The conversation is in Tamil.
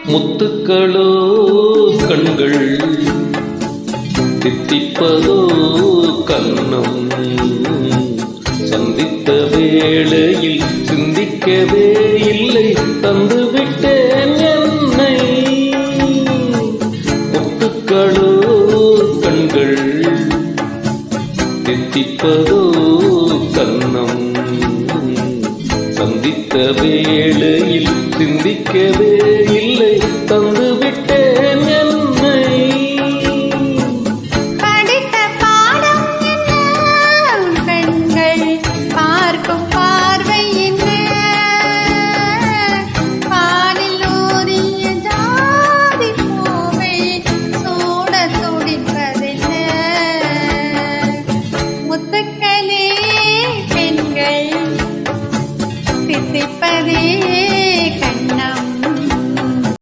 முத்துக்களோ கண்கள் தித்திப்பதோ கன்னம் சந்தித்த வேளையில் சிந்திக்கவே இல்லை தந்துவிட்டேன் என்னை முத்துக்களோ கண்கள் தித்திப்பதோ கன்னம் சந்தித்த வேளையில் சிந்திக்கவே